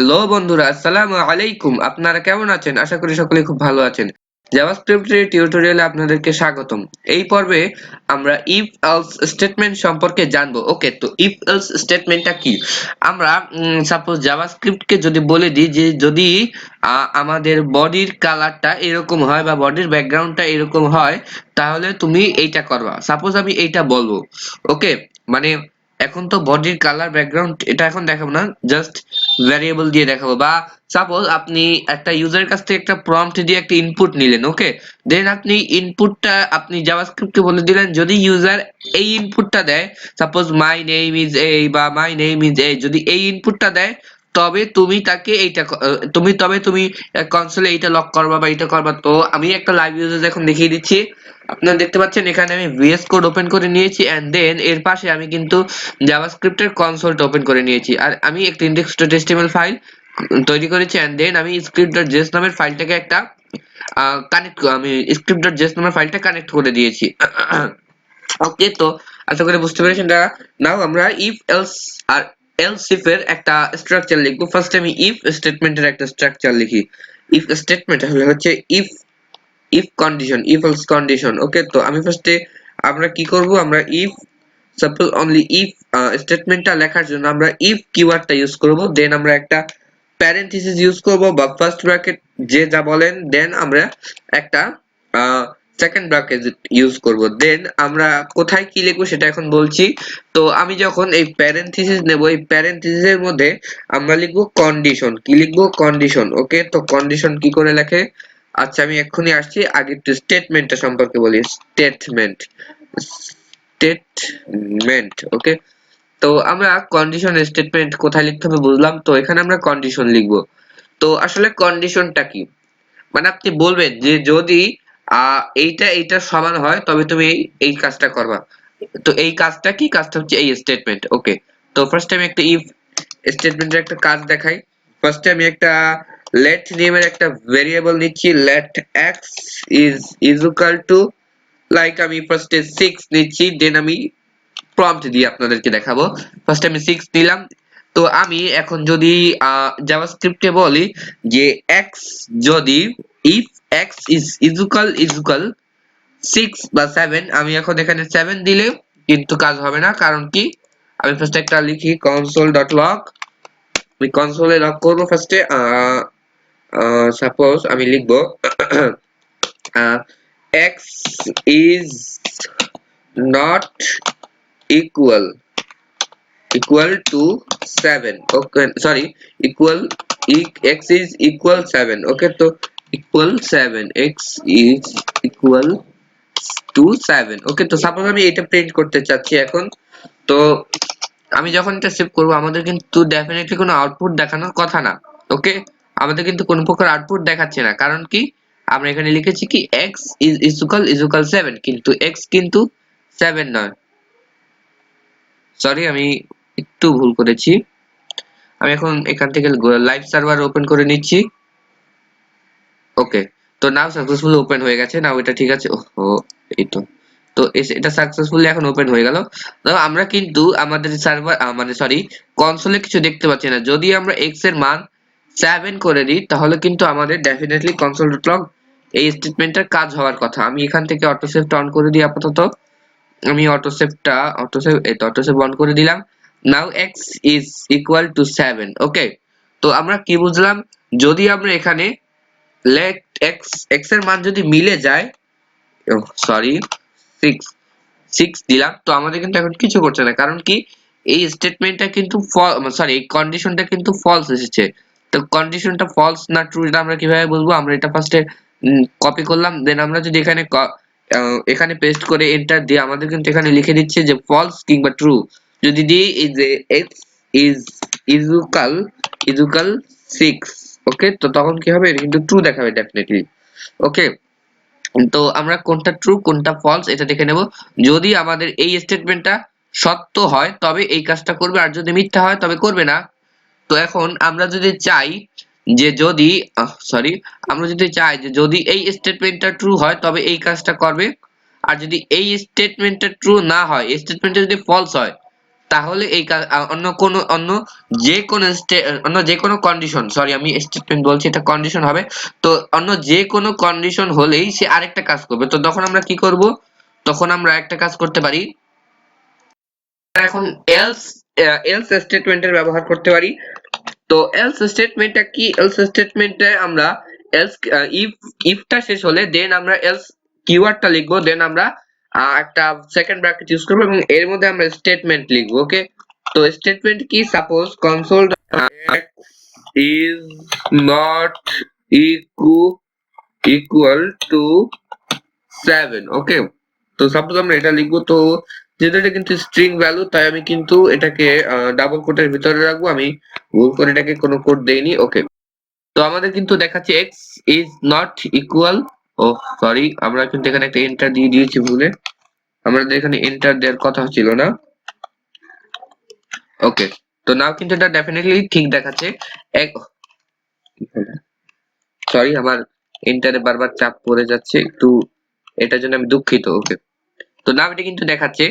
Hello বন্ধুরা, আসসালামু আলাইকুম। আপনারা কেমন আছেন? আশা করি সকলেই খুব ভালো আছেন। জাভাস্ক্রিপ্টের টিউটোরিয়ালে আপনাদেরকে স্বাগতম। এই পর্বে আমরা ইফ এলস স্টেটমেন্ট সম্পর্কে জানবো। ওকে, তো ইফ এলস স্টেটমেন্টটা কি? আমরা সাপোজ জাভাস্ক্রিপ্টকে যদি বলে দিই যে যদি আমাদের বডির কালারটা এরকম হয় বা বডির ব্যাকগ্রাউন্ডটা এরকম হয়, তাহলে তুমি এইটা করবা। সাপোজ আমি এইটা বলবো। ওকে, মানে এখন তো বডির কালার ব্যাকগ্রাউন্ড এটা এখন দেখাবো না, জাস্ট ভ্যারিয়েবল দিয়ে দেখাবো। বা সাপোজ আপনি একটা ইউজারের কাছ থেকে একটা প্রম্পট দিয়ে একটা ইনপুট নিলেন। ওকে, দেন আপনি ইনপুটটা আপনি জাভাস্ক্রিপ্টকে বলে দিলেন যদি ইউজার এই ইনপুটটা দেয়, সাপোজ মাই নেম ইজ এই বা মাই নেম ইজ এই, যদি এই ইনপুটটা দেয় তবে তুমি তাকে এইটা তুমি কনসোলে এইটা লক করবা বা এইটা করবা। তো আমি একটা লাইভ ইউজার এখন দেখিয়ে দিচ্ছি। আপনারা দেখতে পাচ্ছেন এখানে আমি ভিএস কোড ওপেন করে নিয়েছি এন্ড দেন এর পাশে আমি কিন্তু জাভাস্ক্রিপ্টের কনসোলটা ওপেন করে নিয়েছি আর আমি একটা index.html ফাইল তৈরি করেছি এন্ড দেন আমি script.js নামের ফাইলটাকে একটা script.js নামের ফাইলটা কানেক্ট করে দিয়েছি। ওকে, তো আশা করি বুঝতে পেরেছেন। নাও আমরা ইফ এলস আর এলস ইফ এর একটা স্ট্রাকচার লিখবো। ফার্স্ট আমি ইফ স্টেটমেন্টের একটা স্ট্রাকচার লিখি। ইফ স্টেটমেন্ট হচ্ছে if condition, if else condition. Okay, তো আমি ফার্স্টে আমরা কি করব, আমরা ইফ সাপোজ অনলি ইফ স্টেটমেন্টটা লেখার জন্য আমরা ইফ কিওয়ার্ডটা ইউজ করব। দেন আমরা একটা প্যারেনথেসিস ইউজ করব বা ফার্স্ট ব্র্যাকেট যে যা বলেন, দেন আমরা একটা সেকেন্ড ব্র্যাকেট ইউজ করব। দেন আমরা কোথায় কি লিখবো সেটা এখন বলছি। তো আমি যখন এই প্যারেনথেসিস নেব, এই প্যারেনথেসিসের মধ্যে আমরা লিখবো কন্ডিশন। কি লিখবো? কন্ডিশন। ওকে, তো কন্ডিশন কি করে লেখে? আচ্ছা, আমি এক্ষুনি আসছি। আগে একটু স্টেটমেন্টটা সম্পর্কে বলি। স্টেটমেন্ট। ওকে, তো আমরা কন্ডিশন স্টেটমেন্ট কোথায় লিখতে হবে বুঝলাম। তো এখানে আমরা কন্ডিশন লিখবো। তো আসলে কন্ডিশনটা কি? মানে আপনি বলবেন যে যদি এইটা সমান হয় তবে তুমি এই কাজটা করবা। তো এই কাজটা কি? কাজটা হচ্ছে এই স্টেটমেন্ট। ওকে, তো ফার্স্ট আমি একটা ইফ স্টেটমেন্টের একটা কাজ দেখাই। ফার্স্টে আমি একটা let name এর একটা ভেরিয়েবল নিচ্ছি। let x is equal to, like আমি ফার্স্টে 6 নিচ্ছি, দেন আমি প্রম্পট দিয়ে আপনাদেরকে দেখাবো। ফার্স্ট আমি 6 নিলাম। তো আমি এখন যদি জাভাস্ক্রিপ্টে বলি যে x যদি if x is equal 6 বা 7, আমি এখন এখানে 7 দিলে কিন্তু কাজ হবে না। কারণ কি? আমি ফার্স্ট একটা লিখি console.log। আমি কনসোলে লগ করব ফার্স্টে। সাপোজ আমি লিখবো x is not equal to 7। okay, sorry, x is equal 7। okay, তো equal 7, x is equal to 7। okay, তো সাপোজ আমি এটা প্রিন্ট করতে চাচ্ছি এখন। তো আমি যখন এটা সেভ করব আমাদের কিন্তু ডেফিনেটলি কোনো আউটপুট দেখানোর কথা না। ওকে, আমাদের কিন্তু কোনো প্রকার আউটপুট দেখাচ্ছে না। কারণ কি? আমরা এখানে লিখেছি কি x is equal 7, কিন্তু x কিন্তু 7 নয়। সরি, আমি একটু ভুল করেছি। আমি এখন এখান থেকে লাইভ সার্ভার ওপেন করে নিচ্ছি। ওকে, তো নাও সাকসেসফুলি ওপেন হয়ে গেছে। নাও এটা ঠিক আছে। ও, এই তো এটা সাকসেসফুলি এখন ওপেন হয়ে গেল। তো আমরা কিন্তু আমাদের সার্ভার মানে সরি কনসোলে কিছু দেখতে পাচ্ছি না। যদি আমরা x এর মান 7 করে দিই তাহলে কিন্তু আমাদের ডেফিনেটলি console.log এই স্টেটমেন্টের কাজ হওয়ার কথা। আমি এখান থেকে অটোসেভটা অন করে দিই আপাতত। আমি অটোসেভ অন করে দিলাম। নাও x is equal to 7। ওকে, তো আমরা কি বুঝলাম? যদি আমরা এখানে let x এর মান যদি মিলে যায়, সরি 6 দিলাম, তো আমাদের কিন্তু এখন কিছু করছে না। কারণ কি? এই স্টেটমেন্টটা কিন্তু সরি এই কন্ডিশনটা কিন্তু ফলস এসেছে। তো কন্ডিশনটা ফলস না ট্রু এটা আমরা কিভাবে বুঝবো? আমরা এটা ফার্স্টে কপি করলাম, দেন আমরা যদি এখানে পেস্ট করে এন্টার দিই আমাদের কিন্তু এখানে লিখে দিচ্ছে যে ফলস কিংবা ট্রু। যদি দিই এই যে x is equal 6। ওকে, তো তখন কি হবে? এটা কিন্তু ট্রু দেখাবে ডেফিনেটলি। ওকে, তো আমরা কোনটা ট্রু কোনটা ফলস এটা দেখে নেব। যদি আমাদের এই স্টেটমেন্টটা সত্য হয় তবে এই কাজটা করবে, আর যদি মিথ্যা হয় তবে করবে না। তো এখন আমরা যদি চাই যে যদি এই স্টেটমেন্টটা ট্রু হয় তবে এই কাজটা করবে, আর যদি এই স্টেটমেন্টটা ট্রু না হয়, এই স্টেটমেন্টটা যদি ফলস হয় তাহলে এই অন্য যে কোনো কন্ডিশন, সরি আমি স্টেটমেন্ট বলছি, এটা কন্ডিশন হবে। তো অন্য যে কোনো কন্ডিশন হলেই সে আরেকটা কাজ করবে। তো তখন আমরা কি করব? তখন আমরা একটা কাজ করতে পারি, এখন এলস এলস স্টেটমেন্টের ব্যবহার করতে পারি। তো এলস স্টেটমেন্টটা কি? এলস স্টেটমেন্টে আমরা এলস ইফ ইফটা শেষ হলে দেন আমরা এলস কিওয়ার্ডটা লিখবো, দেন আমরা একটা সেকেন্ড ব্র্যাকেট ইউজ করবো এবং এর মধ্যে আমরা স্টেটমেন্ট লিখবো। ওকে, তো স্টেটমেন্ট কি? Suppose console is not equal to 7। ওকে, তো সাপোজ আমরা এটা লিখবো। তো যেহেতু এটা কিন্তু স্ট্রিং ভ্যালু, তাই আমি কিন্তু এটাকে ডাবল কোটের ভিতরে রাখবো। আমি ভুল করে এটাকে কোনো কোড দেইনি। ওকে, তো আমাদের কিন্তু দেখাচ্ছে x is not equal, oh sorry, আমরা কিন্তু এখানে একটা এন্টার দিয়ে দিয়েছি ভুলে, আমাদের এখানে এন্টার দেওয়ার কথা ছিল না। ওকে, তো নাও কিন্তু এটা ডেফিনেটলি ঠিক দেখাচ্ছে। সরি, আমার এন্টারে বারবার চাপ পড়ে যাচ্ছে একটু, এটার জন্য আমি দুঃখিত। ওকে, তো নাও এটা কিন্তু দেখাচ্ছে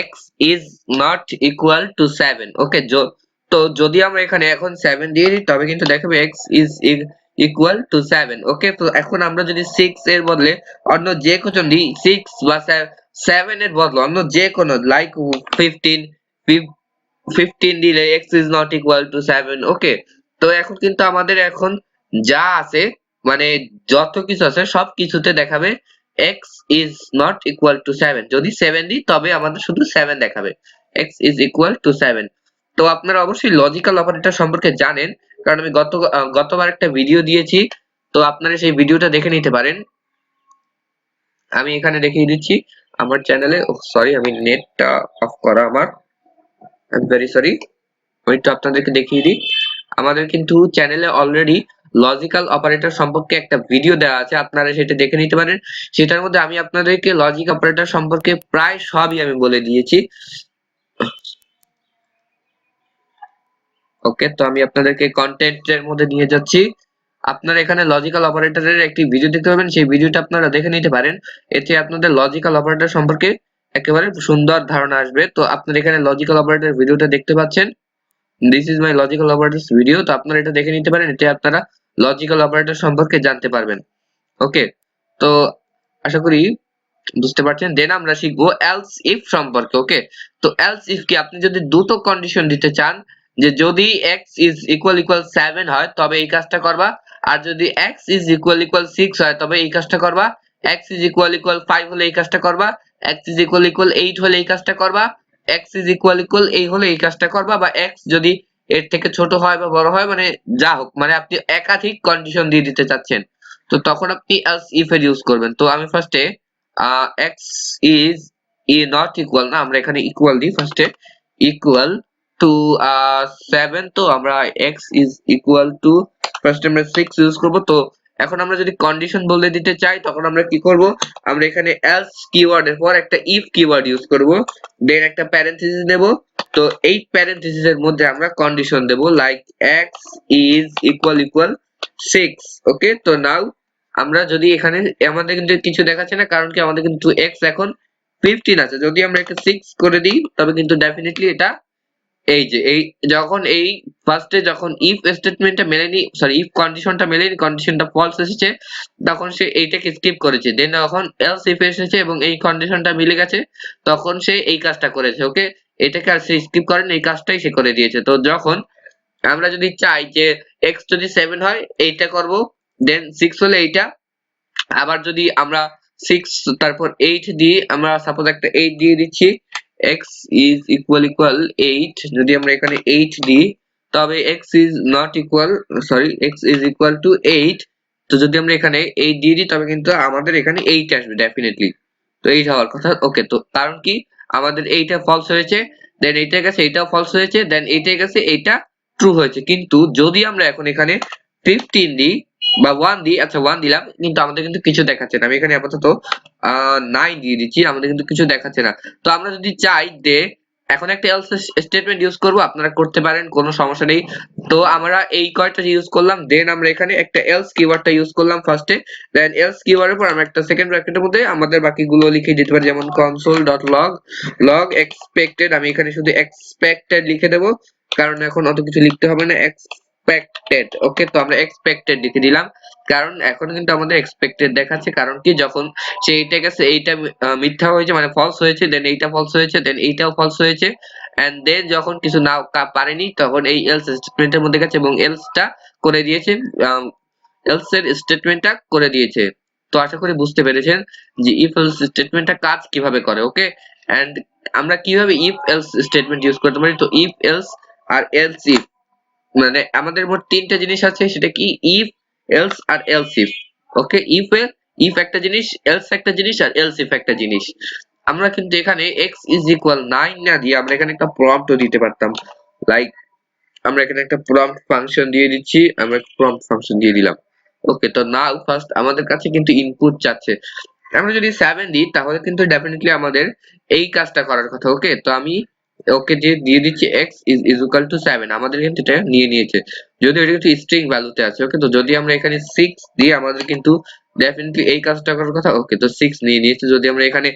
x is not equal to 7। ওকে, তো যদি আমরা এখানে এখন 7 দিয়ে দিই তবে কিন্তু দেখাবে x is equal to 7। ওকে, তো এখন আমরা যদি 6 এর বদলে অন্য যে কোনো দিই, 6 বা 7 এর বদলে অন্য যে কোনো লাইক 15 15 দিলে x is not equal to 7। ওকে, তো এখন কিন্তু আমাদের এখন যা আছে, মানে যত কিছু আছে সব কিছুতে দেখাবে x is not equal to 7। যদি 7 দিই তবে আমাদের শুধু 7 দেখাবে, x is equal to 7। তো আপনারা অবশ্যই লজিক্যাল অপারেটর সম্পর্কে জানেন, কারণ আমি গতবার একটা ভিডিও দিয়েছি, তো আপনারা সেই ভিডিওটা দেখে নিতে পারেন। আমি এখানে দেখিয়ে দিচ্ছি আমার চ্যানেলে। সরি, আমি নেটটা অফ করা আমার, আই এম ভেরি সরি। আমি একটু আপনাদেরকে দেখিয়ে দিই, আমাদের কিন্তু চ্যানেলে অলরেডি লজিক্যাল অপারেটর সম্পর্কে একটা ভিডিও দেওয়া আছে, আপনারা সেটা দেখে নিতে পারেন। সেটার মধ্যে আমি আপনাদেরকে লজিক অপারেটর সম্পর্কে প্রায় সবই আমি বলে দিয়েছি। ওকে, তো আমি আপনাদেরকে কন্টেন্টের মধ্যে নিয়ে যাচ্ছি। আপনারা এখানে লজিক্যাল অপারেটরের একটি ভিডিও দেখতে পাবেন, সেই ভিডিওটা আপনারা দেখে নিতে পারেন। এতে আপনাদের লজিক্যাল অপারেটর সম্পর্কে একেবারে সুন্দর ধারণা আসবে। তো আপনারা এখানে লজিক্যাল অপারেটর ভিডিওটা দেখতে পাচ্ছেন, this is my logical operators video. তো আপনারা এটা দেখে নিতে পারেন, এতে আপনারা লজিক্যাল অপারেটর সম্পর্কে জানতে পারবেন। ওকে, তো আশা করি বুঝতে পারছেন। দেন আমরা শিখবো এলস ইফ সম্পর্কে। ওকে, তো এলস ইফ কি? আপনি যদি দুটো কন্ডিশন দিতে চান, যে যদি x ইজ ইকুয়াল 7 হয় তবে এই কাজটা করবা, আর যদি x ইজ ইকুয়াল 6 হয় তবে এই কাজটা করবা, x ইজ ইকুয়াল 5 হলে এই কাজটা করবা, x ইজ ইকুয়াল 8 হলে এই কাজটা করবা, x ইজ ইকুয়াল এই হলে এই কাজটা করবা, বা x যদি এর থেকে ছোট হয় বা বড় হয়, মানে যা হোক, মানে আপনি একাধিক কন্ডিশন দিয়ে দিতে চাচ্ছেন, তো তখন আপনি এলস ইফ এর ইউজ করবেন। তো আমি ফার্স্টে x is not equal, না আমরা এখানে ইকুয়াল দিই ফার্স্টে, ইকুয়াল টু 7। তো আমরা x is equal to ফার্স্টে আমরা 6 ইউজ করব। তো এখন আমরা যদি কন্ডিশন বলে দিতে চাই তখন আমরা কি করব? আমরা এখানে else কিওয়ার্ডের পর একটা if কিওয়ার্ড ইউজ করব, দেন একটা প্যারেনথেসিস নেব। তো এই প্যারেনথেসিসের মধ্যে আমরা কন্ডিশন দেব like x is equal 6। Okay, তো নাও আমরা যদি এখানে, আমাদের কিন্তু কিছু দেখাচ্ছে না, কারণ কি আমাদের কিন্তু x এখন 15 আছে। যদি আমরা একটা 6 করে দিই তবে কিন্তু ডেফিনেটলি এটা, এই যে এই যখন এই ফার্স্টে যখন ইফ স্টেটমেন্টটা মেলেনি, সরি ইফ কন্ডিশনটা মেলেনি, কন্ডিশনটা ফলস এসেছে, তখন সে এইটাকে স্কিপ করেছে। দেন যখন এলস ইফ এসেছে এবং এই কন্ডিশনটা মিলে গেছে, তখন সে এই কাজটা করেছে। ওকে, এটাকে আর সে স্কিপ করেনি, এই কাজটাই সে করে দিয়েছে। তো যখন আমরা যদি চাই যে x যদি 7 হয় এইটা করব, দেন 6 হলে এইটা, আবার যদি আমরা 6 তারপর 8 দিয়ে, আমরা সাপোজ একটা 8 দিয়ে দিচ্ছি, x is equal 8, যদি আমরা এখানে 8 দিই তবে x is not equal, sorry x is equal to 8। তো যদি আমরা এখানে 8 দিয়ে দিই তবে কিন্তু আমাদের এখানে 8 আসবে ডেফিনেটলি। তো 8 হওয়ার কথা। ওকে, তো কারণ কি আমাদের এইটা ফলস হয়েছে, দেন এইটা গেছে এইটাও ফলস হয়েছে, দেন এইটা গেছে এইটা ট্রু হয়েছে। কিন্তু যদি আমরা এখন এখানে 15 দিই বা 1 দিই, আচ্ছা 1 দিলাম কিন্তু আমাদের কিন্তু কিছু দেখাচ্ছে না। আমি এখানে আপাতত 9 দিয়ে দিচ্ছি, আমাদের কিন্তু কিছু দেখাচ্ছে না। তো আমরা যদি চাই যে এখন একটা এলস স্টেটমেন্ট ইউজ করব, আপনারা করতে পারেন, কোনো সমস্যা নেই। তো আমরা এই কয়টা ইউজ করলাম, দেন আমরা এখানে একটা এলস কিওয়ার্ডটা ইউজ করলাম ফার্স্টে, দেন এলস কিওয়ার্ডের পর আমরা একটা সেকেন্ড ব্র্যাকেটের মধ্যে আমাদের বাকিগুলো লিখে দিতে পারি, যেমন console.log expected, আমি এখানে শুধু এক্সপেক্টেড লিখে দেব, কারণ এখন অত কিছু লিখতে হবে না, এক্সপেক্টেড। ওকে, তো আমরা এক্সপেক্টেড লিখে দিলাম, কারণ এখন কিন্তু আমাদের এক্সপেক্টেড দেখাচ্ছে, কারণ কি যখন সেইটা গেছে এইটা মিথ্যা হয়েছে মানে ফলস হয়েছে, দেন এইটা ফলস হয়েছে, দেন এইটাও ফলস হয়েছে, এন্ড দেন যখন কিছু না পারেনি তখন এই এলস স্টেটমেন্টের মধ্যে গেছে এবং এলসটা করে দিয়েছে, এলস এর স্টেটমেন্টটা করে দিয়েছে। তো আশা করি বুঝতে পেরেছেন যে ইফ এলস স্টেটমেন্টটা কাজ কিভাবে করে। ওকে, এন্ড আমরা কিভাবে ইফ এলস স্টেটমেন্ট ইউজ করতে পারি, তো ইফ এলস আর এলস ইফ, মানে আমাদের মোট তিনটা জিনিস আছে, সেটা কি ইফ এলস আর এলস ইফ। ওকে, ইফ একটা জিনিস, এলস একটা জিনিস, আর এলস ইফ একটা জিনিস। আমরা কিন্তু এখানে x is equal 9 না দিয়ে আমরা এখানে একটা প্রম্পটও দিতে পারতাম, লাইক আমরা এখানে একটা প্রম্পট ফাংশন দিয়ে দিচ্ছি, আমরা প্রম্পট ফাংশন দিয়ে দিলাম। ওকে, তো নাও ফার্স্ট আমাদের কাছে কিন্তু ইনপুট চাচ্ছে, আমরা যদি 7 দিই তাহলে কিন্তু ডেফিনেটলি আমাদের এই কাজটা করার কথা। ওকে, তো আমি ওকে দিয়ে দিচ্ছি x is equal to 7, আমাদের কিন্তু এটা নিয়ে নিয়েছে, যদিও এটা কিন্তু স্ট্রিং ভ্যালুতে আছে। ওকে, তো যদি আমরা এখানে 6 দিই আমাদের কিন্তু ডেফিনেটলি এই কাজটা করার কথা। ওকে, তো 6 নিয়ে নিয়েছে। যদি আমরা এখানে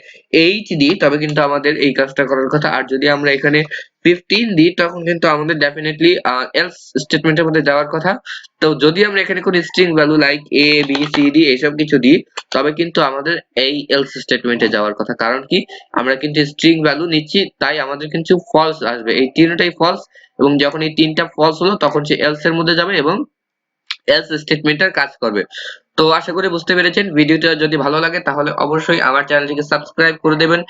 8 দিই তবে কিন্তু আমাদের এই কাজটা করার কথা, আর যদি আমরা এখানে 15 দিই তখন কিন্তু আমাদের ডেফিনেটলি এলস স্টেটমেন্টের মধ্যে যাওয়ার কথা। তো যদি আমরা এখানে কোনো string value like a b c d এইসব কিছু দিই তবে কিন্তু আমাদের এই এলস স্টেটমেন্টে যাওয়ার কথা, কারণ কি আমরা কিন্তু স্ট্রিং ভ্যালু নিচ্ছি, তাই আমাদের কিন্তু ফলস আসবে, এই তিনটাই ফলস, এবং যখন এই তিনটা ফলস হলো তখন সে এলস এর মধ্যে যাবে এবং এলস স্টেটমেন্টের কাজ করবে। তো আশা করি বুঝতে পেরেছেন। ভিডিওটা যদি ভালো লাগে তাহলে অবশ্যই আমার চ্যানেলটিকে সাবস্ক্রাইব করে দেবেন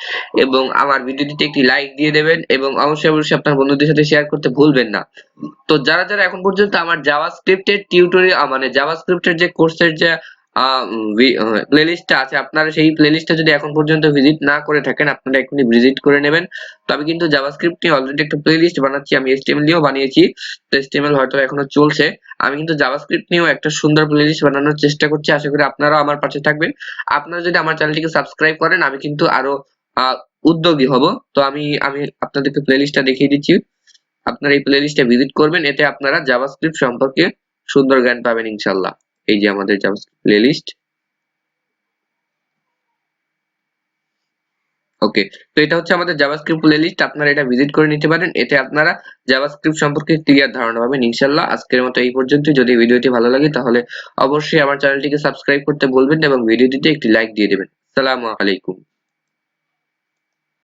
এবং আমার ভিডিওটিতে একটি লাইক দিয়ে দেবেন এবং অবশ্যই আপনার বন্ধুদের সাথে শেয়ার করতে ভুলবেন না। তো যারা এখন পর্যন্ত আমার জাভাস্ক্রিপ্টের টিউটোরিয়াল মানে জাভাস্ক্রিপ্টের যে কোর্সের যে প্লেলিস্টটা আছে, আপনারা সেই প্লেলিস্টটা যদি এখন পর্যন্ত ভিজিট না করে থাকেন আপনারা এখনই ভিজিট করে নেবেন। তো আমি কিন্তু জাভাস্ক্রিপ্ট নিয়ে অলরেডি একটা প্লেলিস্ট বানাচ্ছি, আমি HTML নিয়েও বানিয়েছি, তো HTML হয়তো এখনো চলছে। আমি কিন্তু জাভাস্ক্রিপ্ট নিয়েও একটা সুন্দর প্লেলিস্ট বানানোর চেষ্টা করছি, আশা করি আপনারাও আমার পাশে থাকবেন। আপনারা যদি আমার চ্যানেলটিকে সাবস্ক্রাইব করেন আমি কিন্তু আরো উদ্যোগী হব। তো আমি আমি আপনাদেরকে প্লেলিস্টটা দেখিয়ে দিচ্ছি, আপনারা এই প্লেলিস্টে ভিজিট করবেন, এতে আপনারা জাভাস্ক্রিপ্ট সম্পর্কে সুন্দর জ্ঞান পাবেন ইনশাআল্লাহ। এই যে আমাদের জাভাস্ক্রিপ্ট প্লেলিস্ট। ওকে, তো এটা হচ্ছে আমাদের জাভাস্ক্রিপ্ট প্লেলিস্ট, আপনারা এটা ভিজিট করে নিতে পারেন, এতে আপনারা জাভাস্ক্রিপ্ট সম্পর্কে ক্লিয়ার ধারণা পাবেন ইনশাআল্লাহ। আজকের মতো এই পর্যন্ত। যদি ভিডিওটি ভালো লাগে তাহলে অবশ্যই আমার চ্যানেলটিকে সাবস্ক্রাইব করতে ভুলবেন না এবং ভিডিওটিতে একটি লাইক দিয়ে দেবেন। আসসালামু আলাইকুম।